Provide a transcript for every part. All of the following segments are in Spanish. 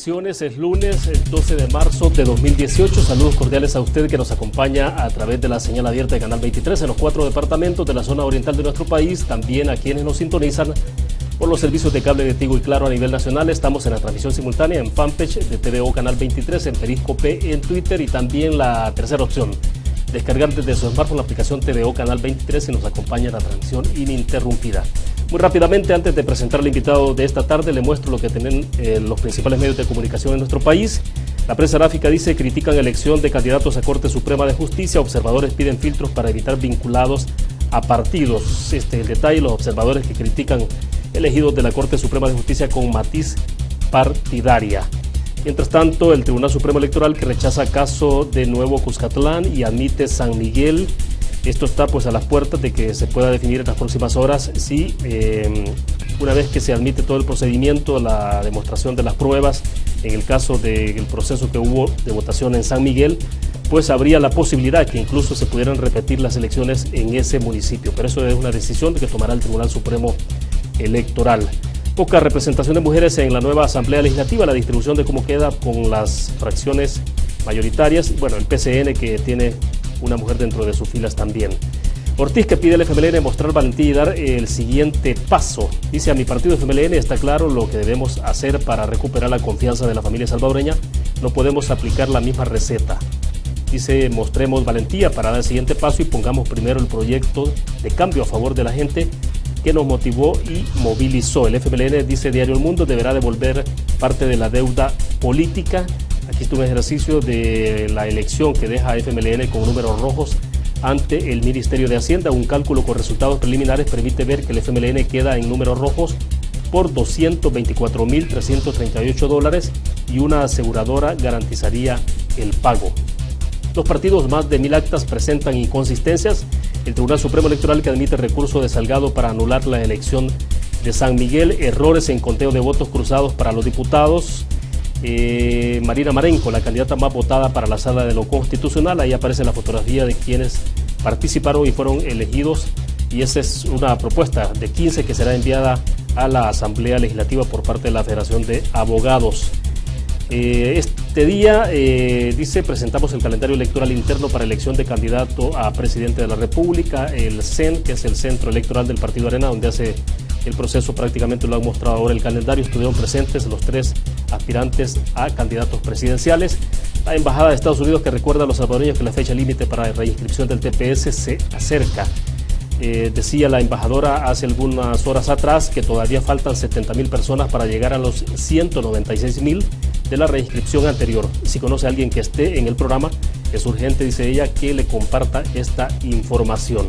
elecciones, es lunes, el 12 de marzo de 2018. Saludos cordiales a usted que nos acompaña a través de la señal abierta de Canal 23 en los 4 departamentos de la zona oriental de nuestro país, también a quienes nos sintonizan por los servicios de cable de Tigo y Claro a nivel nacional. Estamos en la transmisión simultánea en fanpage de TVO Canal 23, en Periscope, en Twitter y también la tercera opción, descargar desde su smartphone la aplicación TVO Canal 23 y nos acompaña en la transmisión ininterrumpida. Muy rápidamente, antes de presentar al invitado de esta tarde, le muestro lo que tienen los principales medios de comunicación en nuestro país. La prensa gráfica dice: critican elección de candidatos a Corte Suprema de Justicia, observadores piden filtros para evitar vinculados a partidos. Este es el detalle, los observadores que critican elegidos de la Corte Suprema de Justicia con matiz partidaria. Mientras tanto, el Tribunal Supremo Electoral que rechaza caso de Nuevo Cuscatlán y admite San Miguel. Esto está pues a las puertas de que se pueda definir en las próximas horas si una vez que se admite todo el procedimiento, la demostración de las pruebas, en el caso del proceso que hubo de votación en San Miguel, pues habría la posibilidad que incluso se pudieran repetir las elecciones en ese municipio. Pero eso es una decisión que tomará el Tribunal Supremo Electoral. Poca representación de mujeres en la nueva Asamblea Legislativa, la distribución de cómo queda con las fracciones mayoritarias. Bueno, el PCN que tiene una mujer dentro de sus filas también. Ortiz que pide al FMLN mostrar valentía y dar el siguiente paso. Dice: a mi partido FMLN está claro lo que debemos hacer para recuperar la confianza de la familia salvadoreña. No podemos aplicar la misma receta. Dice: mostremos valentía para dar el siguiente paso y pongamos primero el proyecto de cambio a favor de la gente que nos motivó y movilizó. El FMLN, dice Diario El Mundo, deberá devolver parte de la deuda política. Aquí está un ejercicio de la elección que deja FMLN con números rojos ante el Ministerio de Hacienda. Un cálculo con resultados preliminares permite ver que el FMLN queda en números rojos por $224.338 y una aseguradora garantizaría el pago. Los partidos, más de 1.000 actas, presentan inconsistencias. El Tribunal Supremo Electoral que admite recurso de Salgado para anular la elección de San Miguel. Errores en conteo de votos cruzados para los diputados. Marina Marenco, la candidata más votada para la Sala de lo Constitucional. Ahí aparece la fotografía de quienes participaron y fueron elegidos. Y esa es una propuesta de 15 que será enviada a la Asamblea Legislativa por parte de la Federación de Abogados. Este día, dice, presentamos el calendario electoral interno para elección de candidato a presidente de la República, el CEN, que es el Centro Electoral del Partido Arena, donde hace el proceso, prácticamente lo han mostrado ahora el calendario. Estuvieron presentes los 3 aspirantes a candidatos presidenciales. La Embajada de Estados Unidos que recuerda a los salvadoreños que la fecha límite para la reinscripción del TPS se acerca. Decía la embajadora hace algunas horas atrás que todavía faltan 70.000 personas para llegar a los 196.000 de la reinscripción anterior. Si conoce a alguien que esté en el programa, es urgente, dice ella, que le comparta esta información.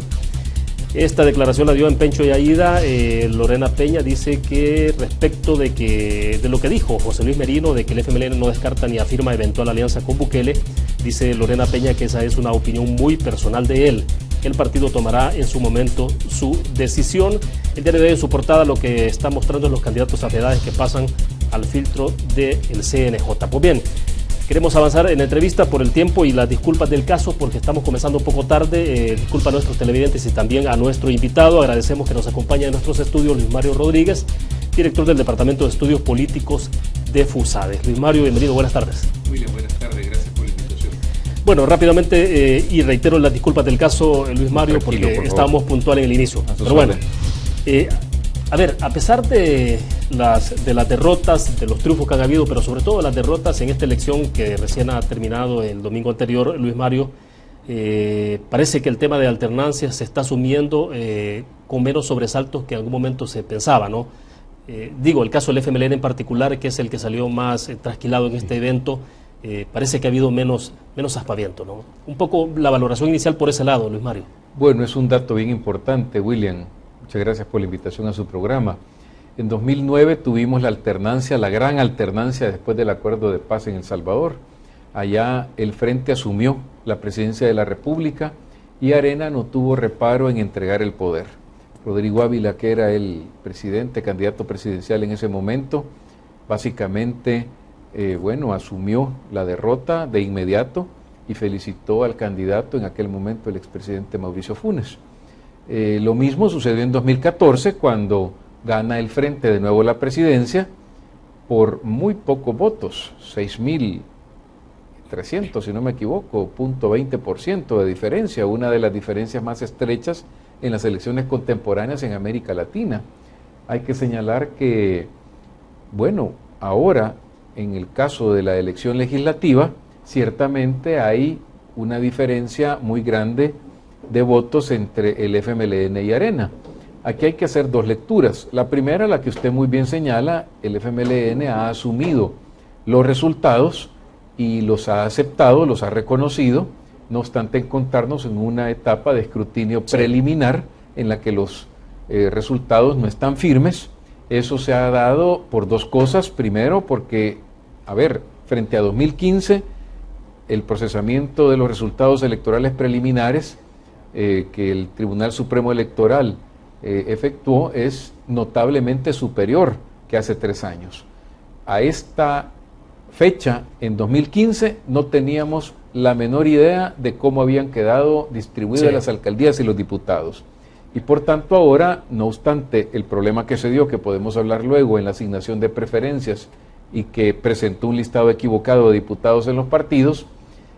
Esta declaración la dio en Pencho y Aida. Lorena Peña dice que respecto de lo que dijo José Luis Merino, de que el FMLN no descarta ni afirma eventual alianza con Bukele, dice Lorena Peña que esa es una opinión muy personal de él. El partido tomará en su momento su decisión. El diario de hoy en su portada lo que está mostrando es los candidatos a edades que pasan al filtro del CNJ. Pues bien, queremos avanzar en la entrevista por el tiempo y las disculpas del caso porque estamos comenzando un poco tarde. Disculpa a nuestros televidentes y también a nuestro invitado. Agradecemos que nos acompañe en nuestros estudios Luis Mario Rodríguez, director del Departamento de Estudios Políticos de FUSADE. Luis Mario, bienvenido, buenas tardes. William, buenas tardes, gracias por la invitación. Bueno, rápidamente, y reitero las disculpas del caso, Luis Mario, porque estábamos puntuales en el inicio. Pero bueno, a ver, a pesar de las derrotas, de los triunfos que han habido, pero sobre todo las derrotas en esta elección que recién ha terminado el domingo anterior, Luis Mario, parece que el tema de alternancia se está asumiendo con menos sobresaltos que en algún momento se pensaba, ¿no? Digo, el caso del FMLN en particular, que es el que salió más trasquilado en este evento, parece que ha habido menos aspaviento, ¿no? Un poco la valoración inicial por ese lado, Luis Mario. Bueno, es un dato bien importante, William. Muchas gracias por la invitación a su programa. En 2009 tuvimos la alternancia, la gran alternancia después del acuerdo de paz en El Salvador. Allá el Frente asumió la presidencia de la República y Arena no tuvo reparo en entregar el poder. Rodrigo Ávila, que era el presidente, candidato presidencial en ese momento, básicamente asumió la derrota de inmediato y felicitó al candidato en aquel momento, el expresidente Mauricio Funes. Lo mismo sucedió en 2014 cuando gana el Frente de nuevo la presidencia por muy pocos votos, 6.300, si no me equivoco, 0.20% de diferencia, una de las diferencias más estrechas en las elecciones contemporáneas en América Latina. Hay que señalar que, bueno, ahora, en el caso de la elección legislativa, ciertamente hay una diferencia muy grande de votos entre el FMLN y Arena. Aquí hay que hacer dos lecturas. La primera, la que usted muy bien señala, el FMLN ha asumido los resultados y los ha aceptado, los ha reconocido, no obstante encontrarnos en una etapa de escrutinio preliminar en la que los resultados no están firmes. Eso se ha dado por dos cosas. Primero, porque, frente a 2015, el procesamiento de los resultados electorales preliminares que el Tribunal Supremo Electoral efectuó es notablemente superior que hace 3 años. A esta fecha, en 2015, no teníamos la menor idea de cómo habían quedado distribuidas las alcaldías y los diputados. Y por tanto ahora, no obstante el problema que se dio, que podemos hablar luego en la asignación de preferencias y que presentó un listado equivocado de diputados en los partidos,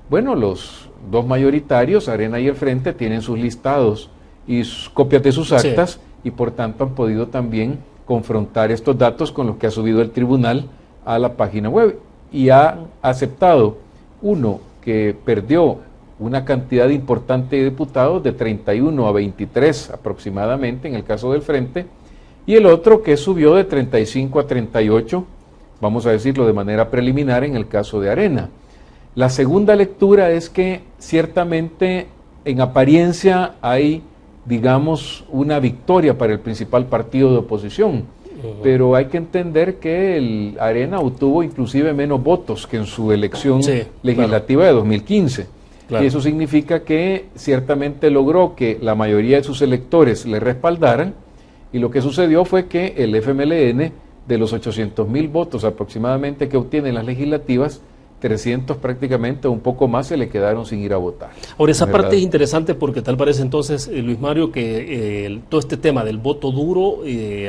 bueno, los dos mayoritarios, Arena y el Frente, tienen sus listados y copias de sus actas y por tanto han podido también confrontar estos datos con los que ha subido el tribunal a la página web y ha aceptado uno que perdió una cantidad importante de diputados de 31 a 23 aproximadamente en el caso del Frente y el otro que subió de 35 a 38, vamos a decirlo de manera preliminar, en el caso de Arena. La segunda lectura es que ciertamente en apariencia hay, digamos, una victoria para el principal partido de oposición, pero hay que entender que el Arena obtuvo inclusive menos votos que en su elección legislativa de 2015. Claro. Y eso significa que ciertamente logró que la mayoría de sus electores le respaldaran y lo que sucedió fue que el FMLN, de los 800.000 votos aproximadamente que obtiene en las legislativas, 300 prácticamente, un poco más, se le quedaron sin ir a votar. Ahora, esa parte es interesante porque tal parece entonces, Luis Mario, que todo este tema del voto duro,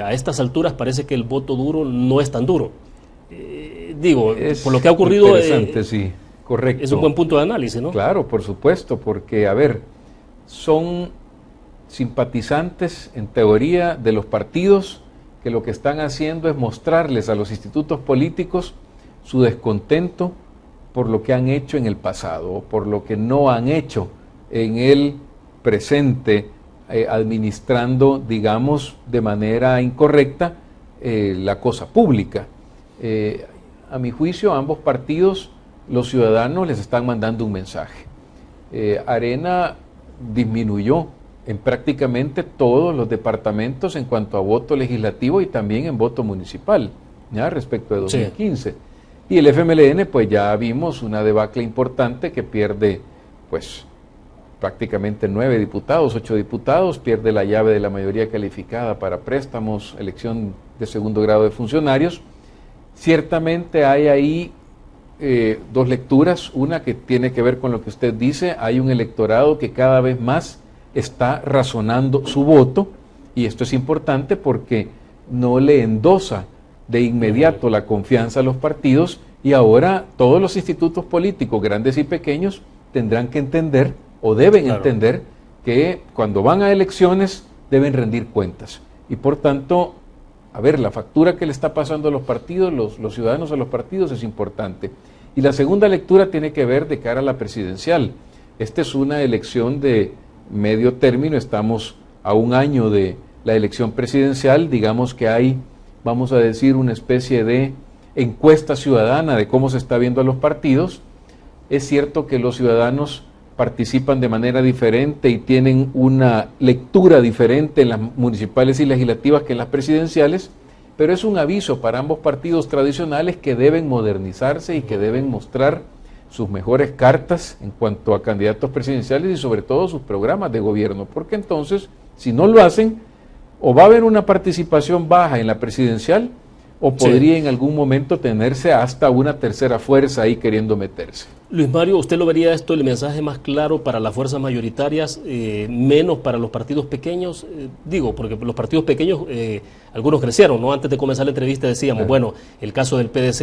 a estas alturas parece que el voto duro no es tan duro. Por lo que ha ocurrido... Interesante, sí, correcto. Es un buen punto de análisis, ¿no? Claro, por supuesto, porque, son simpatizantes, en teoría, de los partidos que lo que están haciendo es mostrarles a los institutos políticos su descontento por lo que han hecho en el pasado, o por lo que no han hecho en el presente, administrando, digamos, de manera incorrecta la cosa pública. A mi juicio, a ambos partidos, los ciudadanos les están mandando un mensaje. Arena disminuyó en prácticamente todos los departamentos en cuanto a voto legislativo y también en voto municipal, ¿ya? Respecto de 2015. Sí. Y el FMLN, pues ya vimos una debacle importante que pierde, pues, prácticamente 9 diputados, 8 diputados, pierde la llave de la mayoría calificada para préstamos, elección de segundo grado de funcionarios. Ciertamente hay ahí dos lecturas, una que tiene que ver con lo que usted dice, hay un electorado que cada vez más está razonando su voto, y esto es importante porque no le endosa de inmediato la confianza a los partidos, y ahora todos los institutos políticos, grandes y pequeños, tendrán que entender, o deben entender, que cuando van a elecciones deben rendir cuentas, y por tanto, la factura que le está pasando a los partidos, los ciudadanos a los partidos, es importante. Y la segunda lectura tiene que ver de cara a la presidencial. Esta es una elección de medio término, estamos a un año de la elección presidencial, digamos que hay, vamos a decir, una especie de encuesta ciudadana de cómo se está viendo a los partidos. Es cierto que los ciudadanos participan de manera diferente y tienen una lectura diferente en las municipales y legislativas que en las presidenciales, pero es un aviso para ambos partidos tradicionales que deben modernizarse y que deben mostrar sus mejores cartas en cuanto a candidatos presidenciales y sobre todo sus programas de gobierno, porque entonces, si no lo hacen, o va a haber una participación baja en la presidencial, o podría en algún momento tenerse hasta una tercera fuerza ahí queriendo meterse. Luis Mario, ¿usted lo vería esto el mensaje más claro para las fuerzas mayoritarias, menos para los partidos pequeños? Digo, porque los partidos pequeños, algunos crecieron, ¿no? Antes de comenzar la entrevista decíamos, bueno, el caso del PDC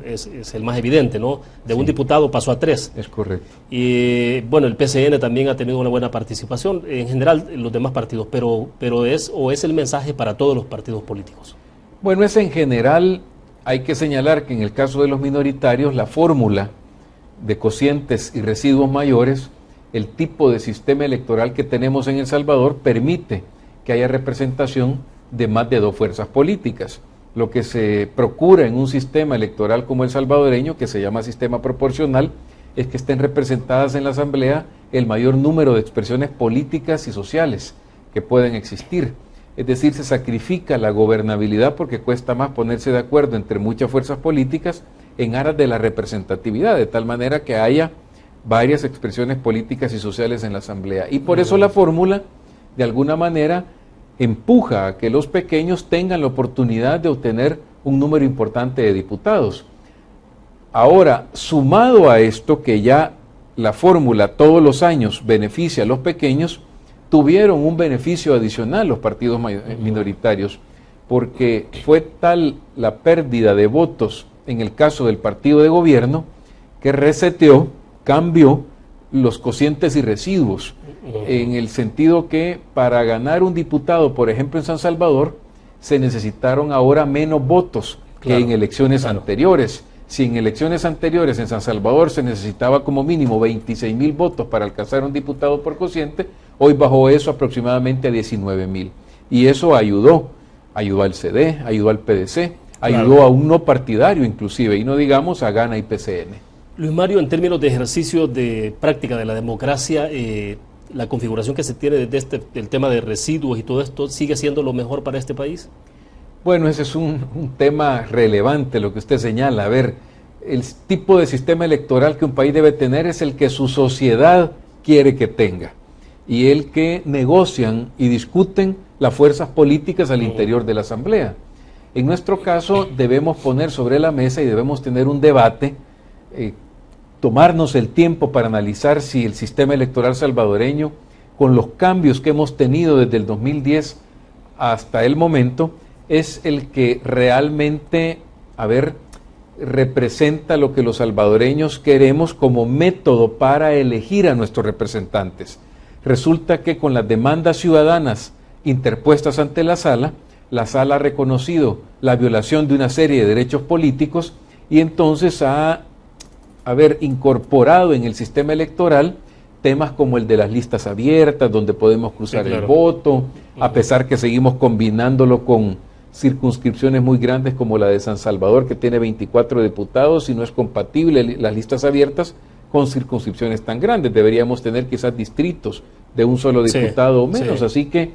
es el más evidente, ¿no? De un diputado pasó a 3. Es correcto. Y bueno, el PCN también ha tenido una buena participación, en general los demás partidos, pero es el mensaje para todos los partidos políticos. Bueno, es en general, hay que señalar que en el caso de los minoritarios, la fórmula de cocientes y residuos mayores, el tipo de sistema electoral que tenemos en El Salvador permite que haya representación de más de 2 fuerzas políticas. Lo que se procura en un sistema electoral como el salvadoreño, que se llama sistema proporcional, es que estén representadas en la Asamblea el mayor número de expresiones políticas y sociales que pueden existir. Es decir, se sacrifica la gobernabilidad porque cuesta más ponerse de acuerdo entre muchas fuerzas políticas en aras de la representatividad, de tal manera que haya varias expresiones políticas y sociales en la Asamblea. Y por eso la fórmula, de alguna manera, empuja a que los pequeños tengan la oportunidad de obtener un número importante de diputados. Ahora, sumado a esto, que ya la fórmula todos los años beneficia a los pequeños, tuvieron un beneficio adicional los partidos minoritarios, porque fue tal la pérdida de votos en el caso del partido de gobierno, que reseteó, cambió los cocientes y residuos, en el sentido que para ganar un diputado, por ejemplo en San Salvador, se necesitaron ahora menos votos que en elecciones anteriores. Si en elecciones anteriores en San Salvador se necesitaba como mínimo 26,000 votos para alcanzar un diputado por cociente, hoy bajó eso aproximadamente a 19,000. Y eso ayudó al CD, ayudó al PDC, ayudó a un no partidario inclusive, y no digamos a Gana y PCN. Luis Mario, en términos de ejercicio de práctica de la democracia, la configuración que se tiene desde el tema de residuos y todo esto, ¿sigue siendo lo mejor para este país? Bueno, ese es un tema relevante lo que usted señala. A ver, el tipo de sistema electoral que un país debe tener es el que su sociedad quiere que tenga y el que negocian y discuten las fuerzas políticas al interior de la Asamblea. En nuestro caso debemos poner sobre la mesa y debemos tener un debate, tomarnos el tiempo para analizar si el sistema electoral salvadoreño, con los cambios que hemos tenido desde el 2010 hasta el momento, es el que realmente, representa lo que los salvadoreños queremos como método para elegir a nuestros representantes. Resulta que con las demandas ciudadanas interpuestas ante la sala ha reconocido la violación de una serie de derechos políticos y entonces ha incorporado en el sistema electoral temas como el de las listas abiertas, donde podemos cruzar el voto, a pesar que seguimos combinándolo con circunscripciones muy grandes como la de San Salvador, que tiene 24 diputados, y no es compatible las listas abiertas con circunscripciones tan grandes. Deberíamos tener quizás distritos de un solo diputado o menos, así que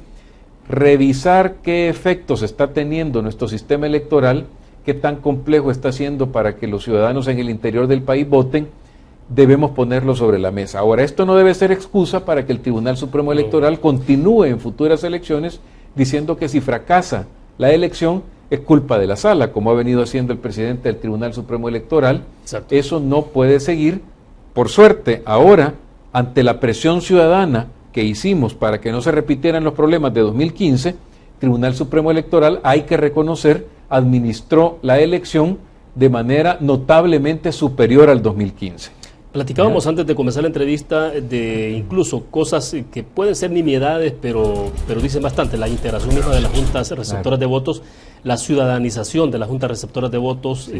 revisar qué efectos está teniendo nuestro sistema electoral, qué tan complejo está siendo para que los ciudadanos en el interior del país voten, debemos ponerlo sobre la mesa. Ahora, esto no debe ser excusa para que el Tribunal Supremo Electoral continúe en futuras elecciones diciendo que si fracasa la elección es culpa de la sala, como ha venido haciendo el presidente del Tribunal Supremo Electoral. Exacto. Eso no puede seguir. Por suerte, ahora, ante la presión ciudadana que hicimos para que no se repitieran los problemas de 2015, Tribunal Supremo Electoral, hay que reconocer, administró la elección de manera notablemente superior al 2015. Platicábamos antes de comenzar la entrevista de incluso cosas que pueden ser nimiedades, pero dicen bastante. La integración misma de las juntas receptoras de votos, la ciudadanización de las juntas receptoras de votos,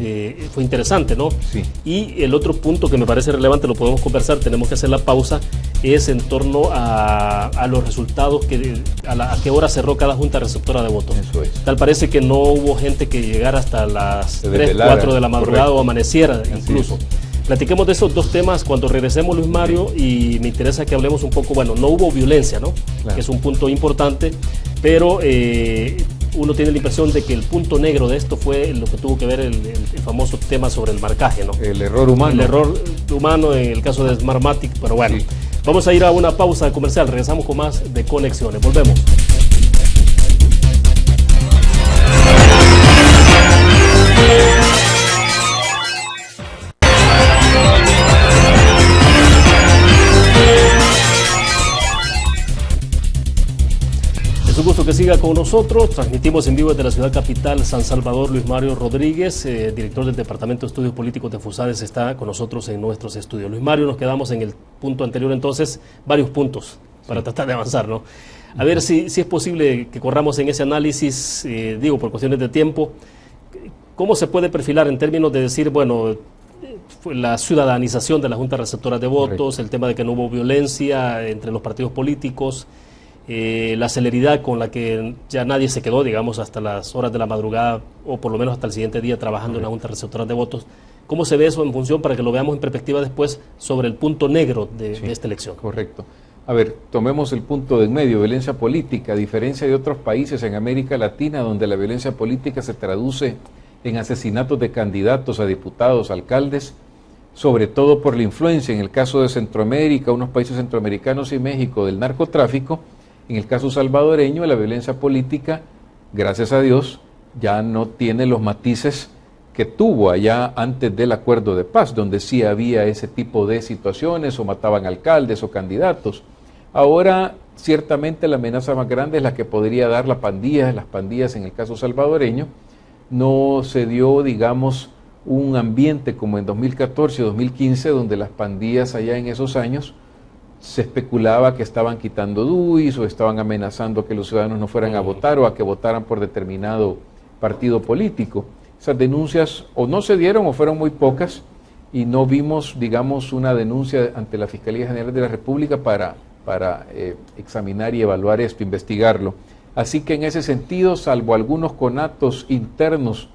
fue interesante, ¿no? Sí. Y el otro punto que me parece relevante, lo podemos conversar, tenemos que hacer la pausa, es en torno a los resultados, a qué hora cerró cada junta receptora de votos. Eso es. Tal parece que no hubo gente que llegara hasta las 3, 4 de la madrugada. Correcto. O amaneciera incluso. Platiquemos de esos dos temas cuando regresemos, Luis Mario, y me interesa que hablemos un poco, no hubo violencia, ¿no? Claro. Que es un punto importante, pero uno tiene la impresión de que el punto negro de esto fue lo que tuvo que ver el famoso tema sobre el marcaje, ¿no? El error humano. El error humano en el caso de Smartmatic, pero bueno, sí. Vamos a ir a una pausa comercial, regresamos con más de Conexiones, volvemos. un gusto que siga con nosotros. Transmitimos en vivo desde la ciudad capital, San Salvador. Luis Mario Rodríguez, director del Departamento de Estudios Políticos de FUSADES, está con nosotros en nuestros estudios. Luis Mario, nos quedamos en el punto anterior, entonces, varios puntos para tratar de avanzar, ¿no? A ver si es posible que corramos en ese análisis, digo, por cuestiones de tiempo. ¿Cómo se puede perfilar en términos de decir, bueno, la ciudadanización de las juntas receptoras de votos, correcto, el tema de que no hubo violencia entre los partidos políticos, la celeridad con la que ya nadie se quedó, digamos, hasta las horas de la madrugada o por lo menos hasta el siguiente día trabajando en la junta receptora de votos? ¿Cómo se ve eso en función para que lo veamos en perspectiva después sobre el punto negro de esta elección? Correcto. A ver, tomemos el punto de en medio, violencia política, a diferencia de otros países en América Latina donde la violencia política se traduce en asesinatos de candidatos a diputados, alcaldes, sobre todo por la influencia, en el caso de Centroamérica, unos países centroamericanos y México, del narcotráfico. En el caso salvadoreño, la violencia política, gracias a Dios, ya no tiene los matices que tuvo allá antes del acuerdo de paz, donde sí había ese tipo de situaciones, o mataban alcaldes o candidatos. Ahora, ciertamente, la amenaza más grande es la que podría dar las pandillas en el caso salvadoreño. No se dio, digamos, un ambiente como en 2014 o 2015, donde las pandillas allá en esos años se especulaba que estaban quitando DUIs o estaban amenazando que los ciudadanos no fueran a votar o a que votaran por determinado partido político. Esas denuncias o no se dieron o fueron muy pocas y no vimos, digamos, una denuncia ante la Fiscalía General de la República para examinar y evaluar esto, investigarlo. Así que en ese sentido, salvo algunos conatos internos,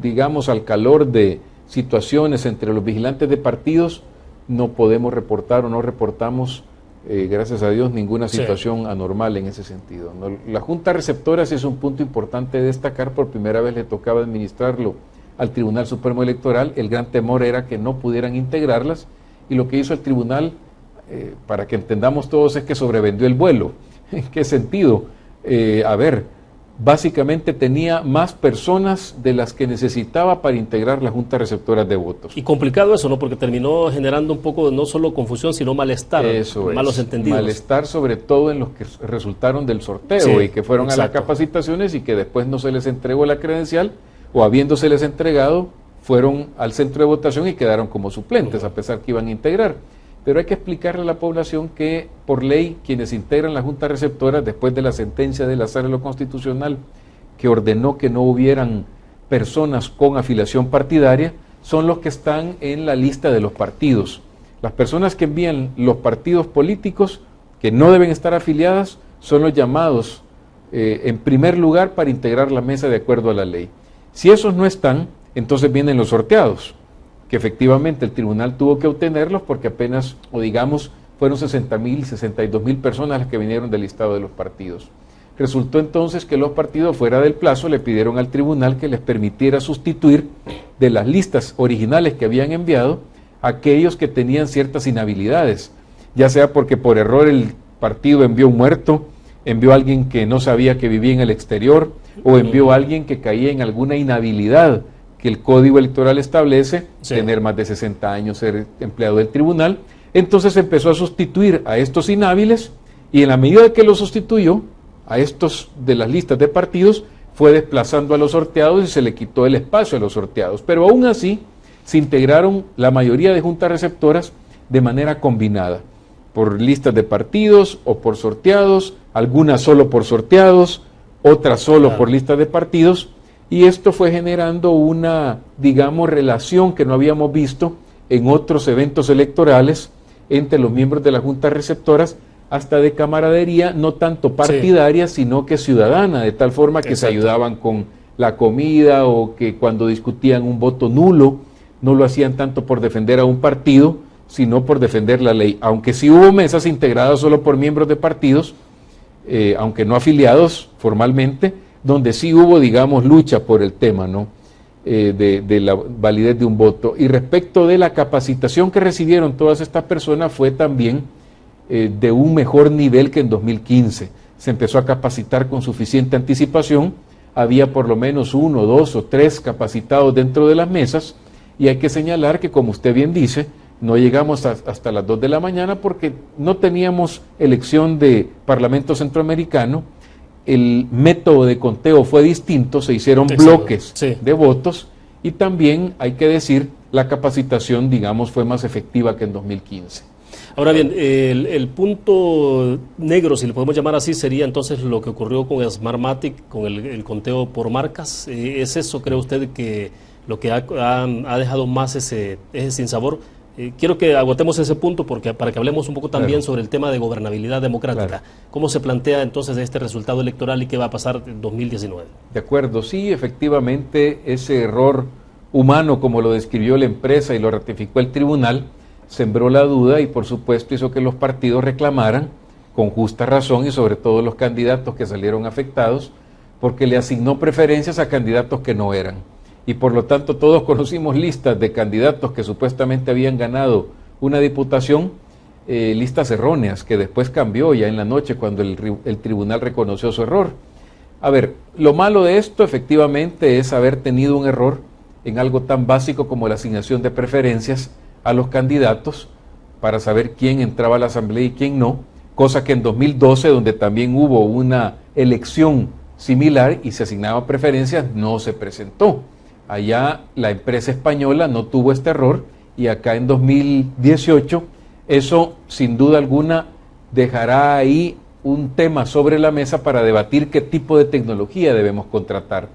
digamos, al calor de situaciones entre los vigilantes de partidos, no podemos reportar o no reportamos, gracias a Dios, ninguna situación anormal en ese sentido, ¿no? La Junta Receptora sí es un punto importante de destacar. Por primera vez le tocaba administrarlo al Tribunal Supremo Electoral. El gran temor era que no pudieran integrarlas, y lo que hizo el tribunal, para que entendamos todos, es que sobrevendió el vuelo. ¿En qué sentido? Básicamente tenía más personas de las que necesitaba para integrar la Junta Receptora de votos. Y complicado eso, ¿no? Porque terminó generando un poco no solo confusión, sino malestar, malos entendidos. Malestar sobre todo en los que resultaron del sorteo y que fueron a las capacitaciones y que después no se les entregó la credencial, o habiéndoseles entregado, fueron al centro de votación y quedaron como suplentes, a pesar que iban a integrar. Pero hay que explicarle a la población que, por ley, quienes integran la Junta Receptora, después de la sentencia de la Sala de lo Constitucional, que ordenó que no hubieran personas con afiliación partidaria, son los que están en la lista de los partidos. Las personas que envían los partidos políticos, que no deben estar afiliadas, son los llamados en primer lugar para integrar la mesa de acuerdo a la ley. Si esos no están, entonces vienen los sorteados, que efectivamente el tribunal tuvo que obtenerlos porque apenas, o digamos, fueron 60,000, 62,000 personas las que vinieron del listado de los partidos. Resultó entonces que los partidos, fuera del plazo, le pidieron al tribunal que les permitiera sustituir de las listas originales que habían enviado a aquellos que tenían ciertas inhabilidades, ya sea porque por error el partido envió un muerto, envió a alguien que no sabía que vivía en el exterior, o envió a alguien que caía en alguna inhabilidad que el Código Electoral establece, tener más de 60 años, ser empleado del tribunal. Entonces empezó a sustituir a estos inhábiles, y en la medida que los sustituyó, a estos de las listas de partidos, fue desplazando a los sorteados y se le quitó el espacio a los sorteados. Pero aún así, se integraron la mayoría de juntas receptoras de manera combinada, por listas de partidos o por sorteados, algunas solo por sorteados, otras solo por listas de partidos. Y esto fue generando una, digamos, relación que no habíamos visto en otros eventos electorales entre los miembros de las juntas receptoras, hasta de camaradería, no tanto partidaria, sino que ciudadana, de tal forma que se ayudaban con la comida, o que cuando discutían un voto nulo, no lo hacían tanto por defender a un partido, sino por defender la ley. Aunque sí hubo mesas integradas solo por miembros de partidos, aunque no afiliados formalmente, donde sí hubo, digamos, lucha por el tema, ¿no? De la validez de un voto. Y respecto de la capacitación que recibieron todas estas personas, fue también de un mejor nivel que en 2015. Se empezó a capacitar con suficiente anticipación, había por lo menos 1, 2 o 3 capacitados dentro de las mesas, y hay que señalar que, como usted bien dice, no llegamos hasta las 2 de la mañana porque no teníamos elección de Parlamento Centroamericano. el método de conteo fue distinto, se hicieron bloques de votos, y también hay que decir, la capacitación, digamos, fue más efectiva que en 2015. Ahora bien, el punto negro, si le podemos llamar así, sería entonces lo que ocurrió con Smartmatic, con el conteo por marcas. ¿Es eso, cree usted, que lo que ha dejado más ese sinsabor? Quiero que agotemos ese punto porque para que hablemos un poco también sobre el tema de gobernabilidad democrática. ¿Cómo se plantea entonces este resultado electoral y qué va a pasar en 2019? De acuerdo, sí, efectivamente, ese error humano, como lo describió la empresa y lo ratificó el tribunal, sembró la duda y por supuesto hizo que los partidos reclamaran, con justa razón, y sobre todo los candidatos que salieron afectados, porque le asignó preferencias a candidatos que no eran. Y por lo tanto todos conocimos listas de candidatos que supuestamente habían ganado una diputación, listas erróneas, que después cambió ya en la noche cuando el tribunal reconoció su error. A ver, lo malo de esto efectivamente es haber tenido un error en algo tan básico como la asignación de preferencias a los candidatos para saber quién entraba a la asamblea y quién no, cosa que en 2012, donde también hubo una elección similar y se asignaban preferencias, no se presentó. Allá la empresa española no tuvo este error y acá en 2018 eso sin duda alguna dejará ahí un tema sobre la mesa para debatir qué tipo de tecnología debemos contratar.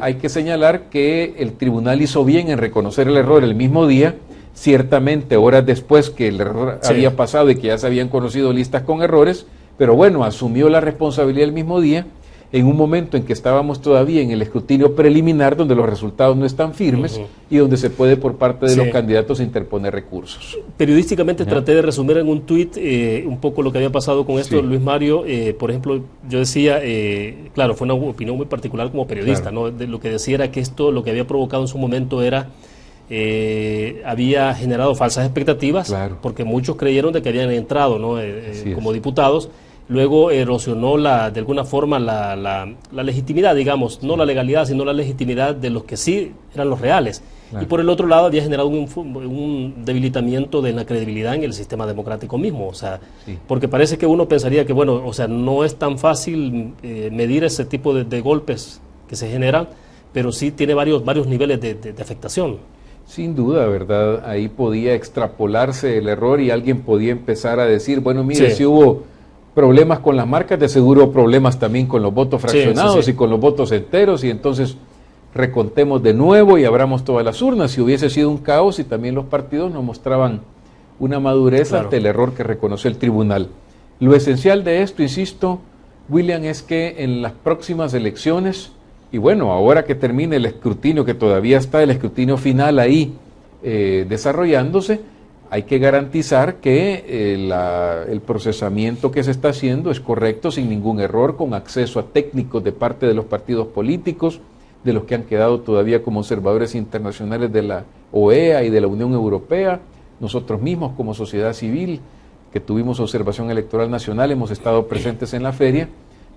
Hay que señalar que el tribunal hizo bien en reconocer el error el mismo día, ciertamente horas después que el error había pasado y que ya se habían conocido listas con errores, pero bueno, asumió la responsabilidad el mismo día, en un momento en que estábamos todavía en el escrutinio preliminar, donde los resultados no están firmes y donde se puede por parte de los candidatos interponer recursos. Periodísticamente traté de resumir en un tuit un poco lo que había pasado con esto, Luis Mario. Por ejemplo, yo decía, claro, fue una opinión muy particular como periodista, ¿no? Lo que decía era que esto lo que había provocado en su momento era había generado falsas expectativas, porque muchos creyeron de que habían entrado, ¿no? Como diputados. Luego erosionó de alguna forma la legitimidad, digamos, no la legalidad, sino la legitimidad de los que sí eran los reales. Y por el otro lado había generado un debilitamiento de la credibilidad en el sistema democrático mismo, o sea, porque parece que uno pensaría que, bueno, o sea, no es tan fácil medir ese tipo de golpes que se generan, pero sí tiene varios niveles de afectación. Sin duda, ¿verdad? Ahí podía extrapolarse el error y alguien podía empezar a decir, bueno, mire, si hubo problemas con las marcas, de seguro problemas también con los votos fraccionados y con los votos enteros, y entonces recontemos de nuevo y abramos todas las urnas. Si hubiese sido un caos, y también los partidos nos mostraban una madurez ante el error que reconoció el tribunal. Lo esencial de esto, insisto, William, es que en las próximas elecciones, y bueno, ahora que termine el escrutinio, que todavía está el escrutinio final ahí desarrollándose, hay que garantizar que el procesamiento que se está haciendo es correcto, sin ningún error, con acceso a técnicos de parte de los partidos políticos, de los que han quedado todavía como observadores internacionales de la OEA y de la Unión Europea. Nosotros mismos como sociedad civil, que tuvimos observación electoral nacional, hemos estado presentes en la feria,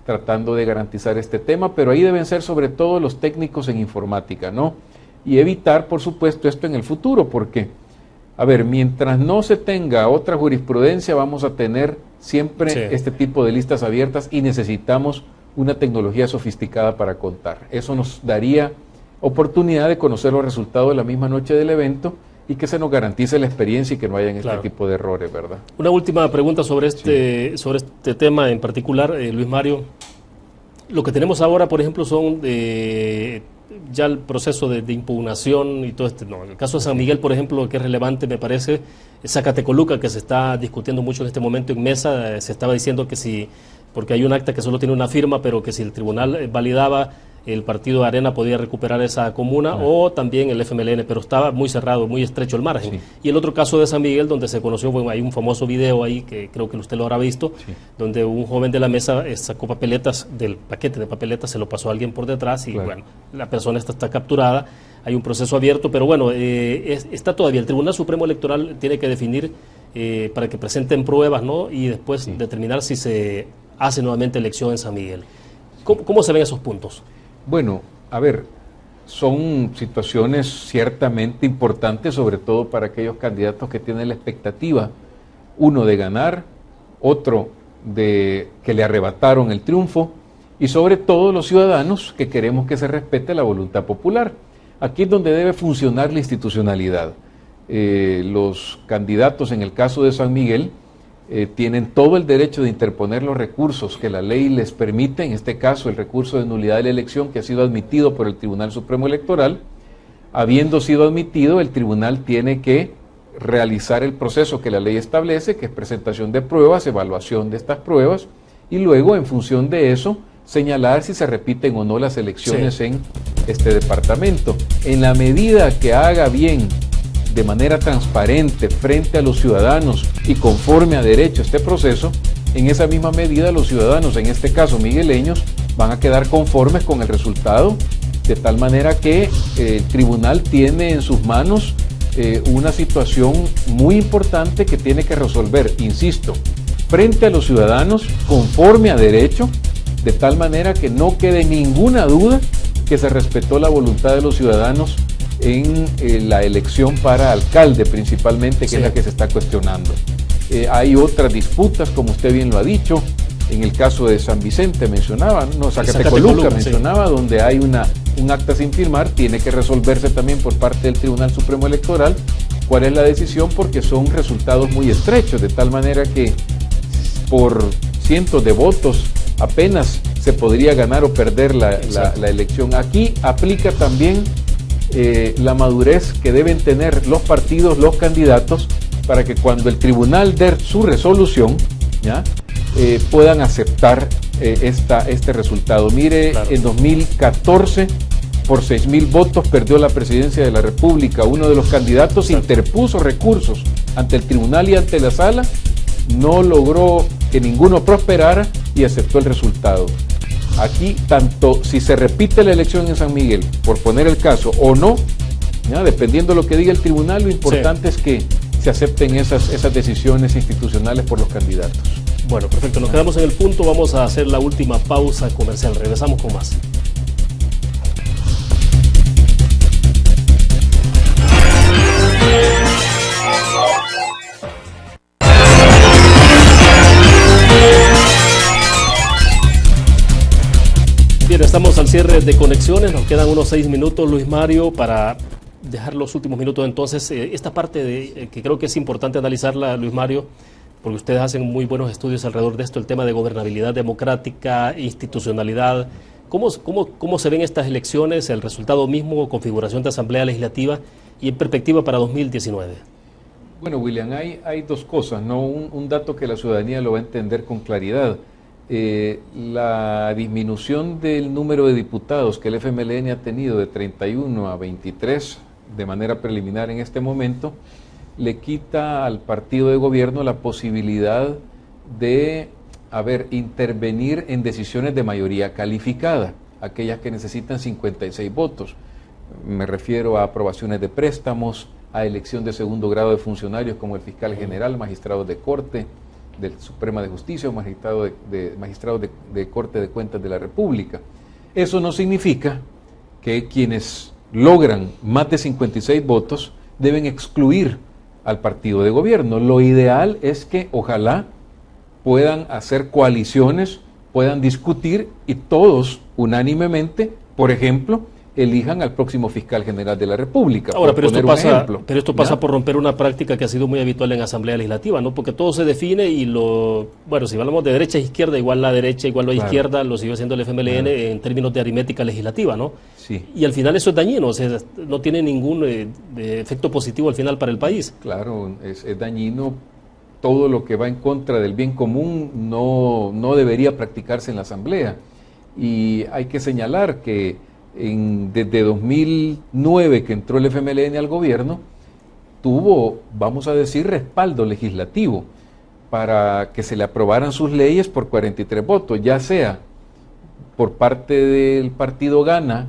tratando de garantizar este tema, pero ahí deben ser sobre todo los técnicos en informática, ¿no? Y evitar, por supuesto, esto en el futuro, porque a ver, mientras no se tenga otra jurisprudencia, vamos a tener siempre este tipo de listas abiertas y necesitamos una tecnología sofisticada para contar. Eso nos daría oportunidad de conocer los resultados de la misma noche del evento y que se nos garantice la experiencia y que no hayan este tipo de errores, ¿verdad? Una última pregunta sobre este tema en particular, Luis Mario. Lo que tenemos ahora, por ejemplo, son ya el proceso de impugnación y todo en el caso de San Miguel, por ejemplo, que es relevante, me parece, Zacatecoluca, que se está discutiendo mucho en este momento en mesa, se estaba diciendo que si, porque hay un acta que solo tiene una firma, pero que si el tribunal validaba, el partido Arena podía recuperar esa comuna, o también el FMLN, pero estaba muy cerrado, muy estrecho el margen. Y el otro caso de San Miguel, donde se conoció, bueno, hay un famoso video ahí, que creo que usted lo habrá visto, donde un joven de la mesa sacó papeletas, del paquete de papeletas, se lo pasó a alguien por detrás, y bueno, la persona está capturada, hay un proceso abierto, pero bueno, está todavía, el Tribunal Supremo Electoral tiene que definir para que presenten pruebas, ¿no? Y después determinar si se hace nuevamente elección en San Miguel. ¿Cómo se ven esos puntos? Bueno, a ver, son situaciones ciertamente importantes, sobre todo para aquellos candidatos que tienen la expectativa, uno de ganar, otro de que le arrebataron el triunfo, y sobre todo los ciudadanos que queremos que se respete la voluntad popular. Aquí es donde debe funcionar la institucionalidad. Los candidatos, en el caso de San Miguel, tienen todo el derecho de interponer los recursos que la ley les permite, en este caso el recurso de nulidad de la elección que ha sido admitido por el Tribunal Supremo Electoral. Habiendo sido admitido, el tribunal tiene que realizar el proceso que la ley establece, que es presentación de pruebas, evaluación de estas pruebas, y luego, en función de eso, señalar si se repiten o no las elecciones en este departamento. En la medida que haga bien, de manera transparente, frente a los ciudadanos y conforme a derecho este proceso, en esa misma medida los ciudadanos, en este caso migueleños, van a quedar conformes con el resultado, de tal manera que el tribunal tiene en sus manos una situación muy importante que tiene que resolver, insisto, frente a los ciudadanos, conforme a derecho, de tal manera que no quede ninguna duda que se respetó la voluntad de los ciudadanos en la elección para alcalde principalmente, que es la que se está cuestionando. Hay otras disputas, como usted bien lo ha dicho, en el caso de San Vicente mencionaba, no, Zacatecoluca mencionaba, donde hay un acta sin firmar, tiene que resolverse también por parte del Tribunal Supremo Electoral cuál es la decisión, porque son resultados muy estrechos, de tal manera que por cientos de votos apenas se podría ganar o perder la elección. Aquí aplica también la madurez que deben tener los partidos, los candidatos, para que cuando el tribunal dé su resolución, ¿ya? Puedan aceptar este resultado. Mire, claro. En 2014, por 6,000 votos, perdió la presidencia de la República. Uno de los candidatos interpuso recursos ante el tribunal y ante la sala, no logró que ninguno prosperara y aceptó el resultado. Aquí, tanto si se repite la elección en San Miguel, por poner el caso, o no, ¿ya? Dependiendo de lo que diga el tribunal, lo importante es que se acepten esas decisiones institucionales por los candidatos. Bueno, perfecto, nos quedamos en el punto, vamos a hacer la última pausa comercial, regresamos con más. Bien, estamos al cierre de conexiones, nos quedan unos 6 minutos, Luis Mario, para dejar los últimos minutos. Entonces, esta parte que creo que es importante analizarla, Luis Mario, porque ustedes hacen muy buenos estudios alrededor de esto, el tema de gobernabilidad democrática, institucionalidad. ¿Cómo se ven estas elecciones, el resultado mismo, configuración de Asamblea Legislativa y en perspectiva para 2019? Bueno, William, hay dos cosas, ¿no? Un dato que la ciudadanía lo va a entender con claridad. La disminución del número de diputados que el FMLN ha tenido de 31 a 23 de manera preliminar en este momento, le quita al partido de gobierno la posibilidad de intervenir en decisiones de mayoría calificada, aquellas que necesitan 56 votos. Me refiero a aprobaciones de préstamos, a elección de segundo grado de funcionarios como el fiscal general, magistrados de corte, del Suprema de Justicia o magistrados de Corte de Cuentas de la República. Eso no significa que quienes logran más de 56 votos deben excluir al partido de gobierno. Lo ideal es que ojalá puedan hacer coaliciones, puedan discutir y todos unánimemente, por ejemplo, elijan al próximo fiscal general de la República. Ahora, pero esto pasa por romper una práctica que ha sido muy habitual en Asamblea Legislativa, ¿no? Porque todo se define y si hablamos de derecha e izquierda, igual la derecha, igual la izquierda, lo sigue haciendo el FMLN en términos de aritmética legislativa, ¿no? Sí. Y al final eso es dañino, o sea, no tiene ningún efecto positivo al final para el país. Claro, es dañino. Todo lo que va en contra del bien común no debería practicarse en la Asamblea. Y hay que señalar que desde 2009 que entró el FMLN al gobierno, tuvo, vamos a decir, respaldo legislativo para que se le aprobaran sus leyes por 43 votos, ya sea por parte del partido Gana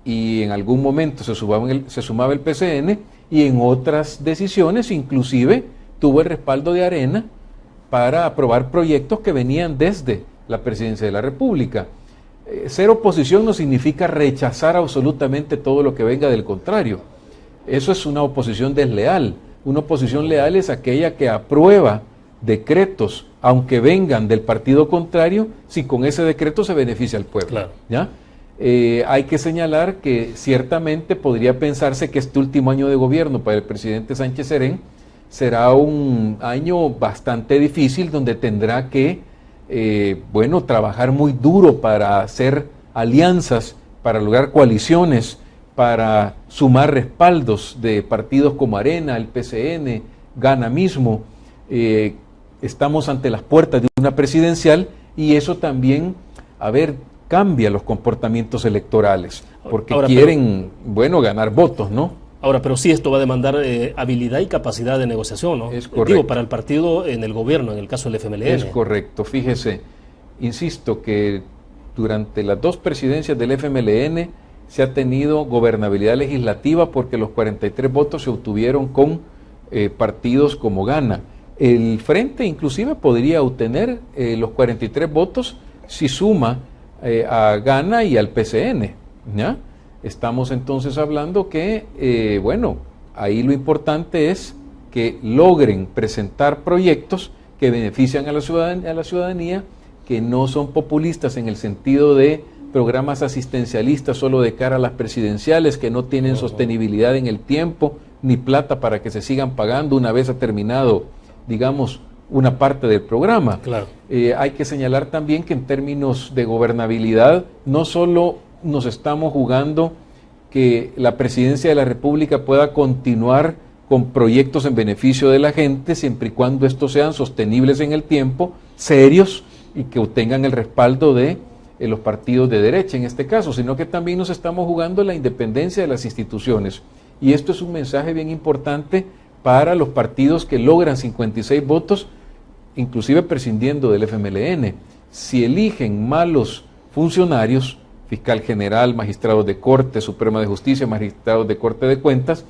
y en algún momento se sumaba el PCN, y en otras decisiones inclusive tuvo el respaldo de Arena para aprobar proyectos que venían desde la Presidencia de la República. Ser oposición no significa rechazar absolutamente todo lo que venga del contrario. Eso es una oposición desleal. Una oposición leal es aquella que aprueba decretos, aunque vengan del partido contrario, si con ese decreto se beneficia al pueblo. Claro. ¿Ya? Hay que señalar que ciertamente podría pensarse que este último año de gobierno para el presidente Sánchez Serén será un año bastante difícil, donde tendrá que trabajar muy duro para hacer alianzas, para lograr coaliciones, para sumar respaldos de partidos como Arena, el PCN, Gana mismo. Estamos ante las puertas de una presidencial y eso también, cambia los comportamientos electorales, porque quieren, ganar votos, ¿no? Ahora, pero sí, esto va a demandar habilidad y capacidad de negociación, ¿no? Es correcto. Digo, para el partido en el gobierno, en el caso del FMLN. Es correcto. Fíjese, insisto que durante las 2 presidencias del FMLN se ha tenido gobernabilidad legislativa porque los 43 votos se obtuvieron con partidos como Gana. El Frente inclusive podría obtener los 43 votos si suma a Gana y al PCN, ¿ya? Estamos entonces hablando que, ahí lo importante es que logren presentar proyectos que benefician a la ciudadanía, que no son populistas en el sentido de programas asistencialistas solo de cara a las presidenciales, que no tienen sostenibilidad en el tiempo, ni plata para que se sigan pagando una vez ha terminado, digamos, una parte del programa. Claro. Hay que señalar también que en términos de gobernabilidad, no solo nos estamos jugando que la presidencia de la República pueda continuar con proyectos en beneficio de la gente, siempre y cuando estos sean sostenibles en el tiempo, serios y que obtengan el respaldo de los partidos de derecha en este caso, sino que también nos estamos jugando la independencia de las instituciones. Y esto es un mensaje bien importante para los partidos que logran 56 votos, inclusive prescindiendo del FMLN. Si eligen malos funcionarios, fiscal general, magistrados de Corte Suprema de Justicia, magistrados de Corte de Cuentas,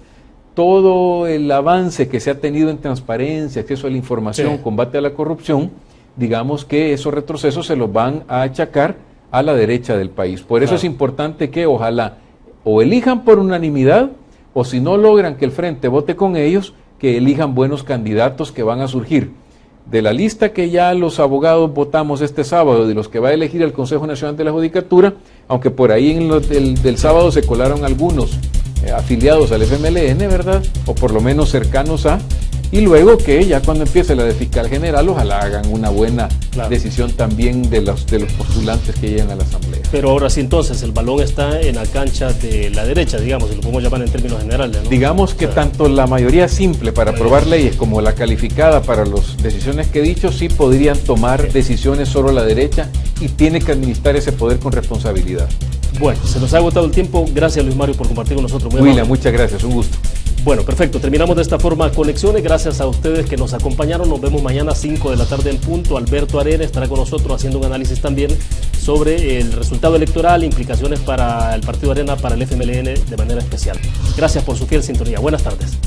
todo el avance que se ha tenido en transparencia, acceso a la información, combate a la corrupción, digamos que esos retrocesos se los van a achacar a la derecha del país. Por eso es importante que ojalá o elijan por unanimidad, o si no logran que el Frente vote con ellos, que elijan buenos candidatos que van a surgir de la lista que ya los abogados votamos este sábado, de los que va a elegir el Consejo Nacional de la Judicatura, aunque por ahí en del sábado se colaron algunos afiliados al FMLN, ¿verdad? O por lo menos cercanos a, y luego que ya cuando empiece la de fiscal general, ojalá hagan una buena decisión también de los postulantes que lleguen a la Asamblea. Pero ahora sí, entonces, el balón está en la cancha de la derecha, digamos, si lo podemos llamar en términos generales, ¿no? Digamos que tanto la mayoría simple para aprobar leyes como la calificada para las decisiones que he dicho, sí podrían tomar decisiones solo la derecha y tiene que administrar ese poder con responsabilidad. Bueno, se nos ha agotado el tiempo. Gracias, Luis Mario, por compartir con nosotros. William, muchas gracias, un gusto. Bueno, perfecto. Terminamos de esta forma Conexiones. Gracias a ustedes que nos acompañaron. Nos vemos mañana a 5 de la tarde en punto. Alberto Arena estará con nosotros haciendo un análisis también sobre el resultado electoral, implicaciones para el Partido Arena, para el FMLN de manera especial. Gracias por su fiel sintonía. Buenas tardes.